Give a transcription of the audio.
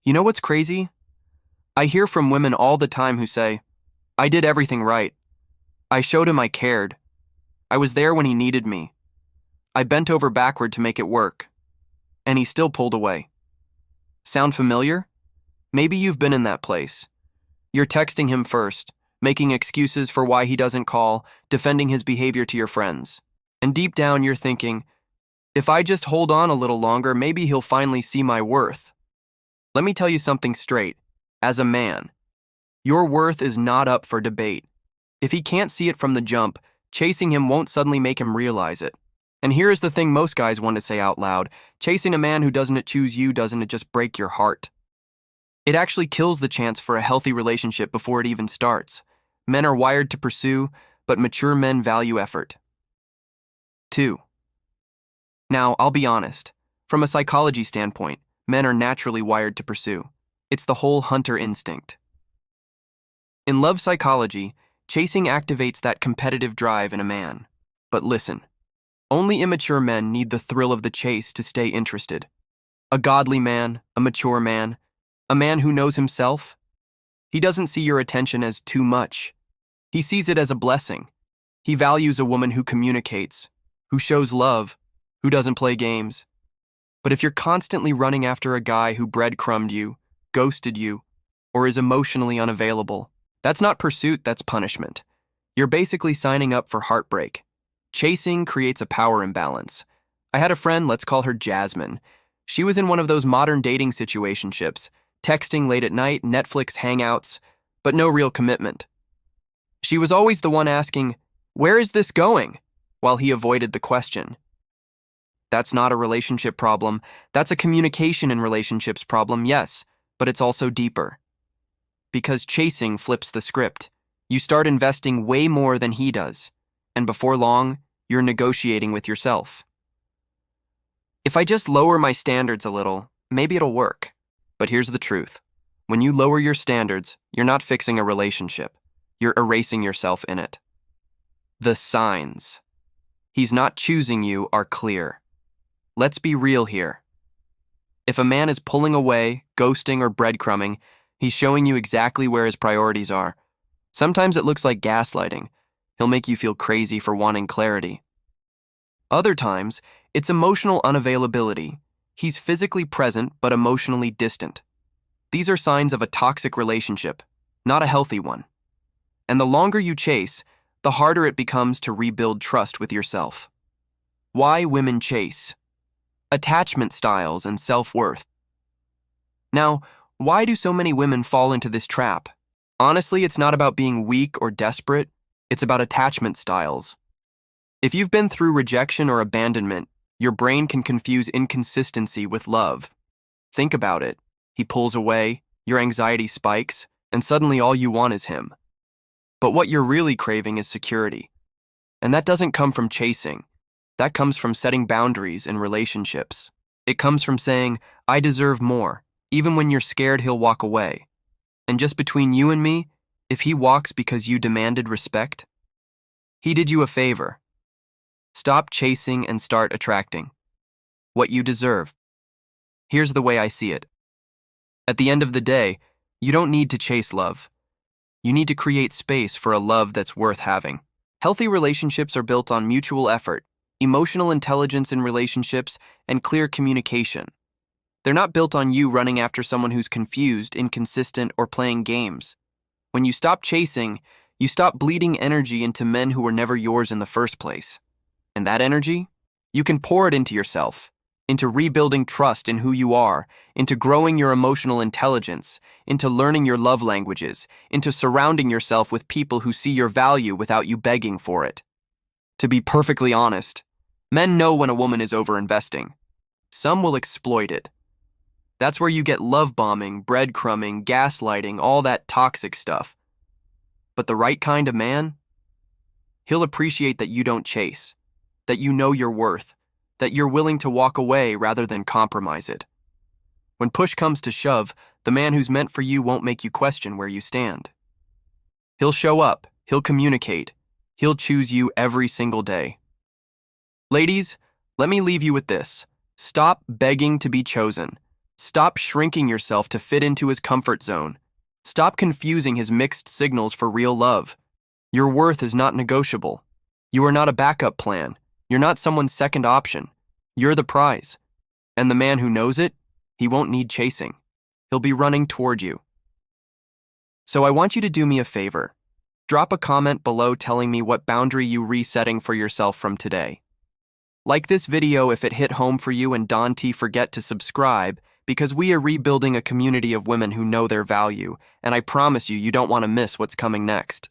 You know what's crazy? I hear from women all the time who say, I did everything right. I showed him I cared. I was there when he needed me. I bent over backward to make it work. And he still pulled away. Sound familiar? Maybe you've been in that place. You're texting him first, making excuses for why he doesn't call, defending his behavior to your friends. And deep down you're thinking, if I just hold on a little longer, maybe he'll finally see my worth. Let me tell you something straight. As a man, your worth is not up for debate. If he can't see it from the jump, chasing him won't suddenly make him realize it. And here is the thing most guys want to say out loud. Chasing a man who doesn't choose you doesn't just break your heart. It actually kills the chance for a healthy relationship before it even starts. Men are wired to pursue, but mature men value effort. 2. Now, I'll be honest. From a psychology standpoint, men are naturally wired to pursue. It's the whole hunter instinct. In love psychology, chasing activates that competitive drive in a man. But listen, only immature men need the thrill of the chase to stay interested. A godly man, a mature man, a man who knows himself, he doesn't see your attention as too much. He sees it as a blessing. He values a woman who communicates, who shows love, who doesn't play games. But if you're constantly running after a guy who breadcrumbed you, ghosted you, or is emotionally unavailable, that's not pursuit, that's punishment. You're basically signing up for heartbreak. Chasing creates a power imbalance. I had a friend, let's call her Jasmine. She was in one of those modern dating situationships, texting late at night, Netflix hangouts, but no real commitment. She was always the one asking, "Where is this going?" while he avoided the question. That's not a relationship problem. That's a communication in relationships problem, yes, but it's also deeper. Because chasing flips the script. You start investing way more than he does, and before long, you're negotiating with yourself. If I just lower my standards a little, maybe it'll work. But here's the truth. When you lower your standards, you're not fixing a relationship. You're erasing yourself in it. The signs he's not choosing you are clear. Let's be real here. If a man is pulling away, ghosting, or breadcrumbing, he's showing you exactly where his priorities are. Sometimes it looks like gaslighting. He'll make you feel crazy for wanting clarity. Other times, it's emotional unavailability. He's physically present but emotionally distant. These are signs of a toxic relationship, not a healthy one. And the longer you chase, the harder it becomes to rebuild trust with yourself. Why women chase? Attachment styles and self-worth. Now, why do so many women fall into this trap? Honestly, it's not about being weak or desperate. It's about attachment styles. If you've been through rejection or abandonment, your brain can confuse inconsistency with love. Think about it. He pulls away, your anxiety spikes, and suddenly all you want is him. But what you're really craving is security. And that doesn't come from chasing. That comes from setting boundaries in relationships. It comes from saying, I deserve more, even when you're scared he'll walk away. And just between you and me, if he walks because you demanded respect, he did you a favor. Stop chasing and start attracting what you deserve. Here's the way I see it. At the end of the day, you don't need to chase love. You need to create space for a love that's worth having. Healthy relationships are built on mutual effort, emotional intelligence in relationships, and clear communication. They're not built on you running after someone who's confused, inconsistent, or playing games. When you stop chasing, you stop bleeding energy into men who were never yours in the first place. And that energy, you can pour it into yourself, into rebuilding trust in who you are, into growing your emotional intelligence, into learning your love languages, into surrounding yourself with people who see your value without you begging for it. To be perfectly honest, men know when a woman is overinvesting. Some will exploit it. That's where you get love bombing, breadcrumbing, gaslighting, all that toxic stuff. But the right kind of man, he'll appreciate that you don't chase, that you know your worth, that you're willing to walk away rather than compromise it. When push comes to shove, the man who's meant for you won't make you question where you stand. He'll show up, he'll communicate, he'll choose you every single day. Ladies, let me leave you with this. Stop begging to be chosen. Stop shrinking yourself to fit into his comfort zone. Stop confusing his mixed signals for real love. Your worth is not negotiable. You are not a backup plan. You're not someone's second option. You're the prize. And the man who knows it, he won't need chasing. He'll be running toward you. So I want you to do me a favor. Drop a comment below telling me what boundary you resetting for yourself from today. Like this video if it hit home for you, and don't forget to subscribe, because we are rebuilding a community of women who know their value, and I promise you, you don't want to miss what's coming next.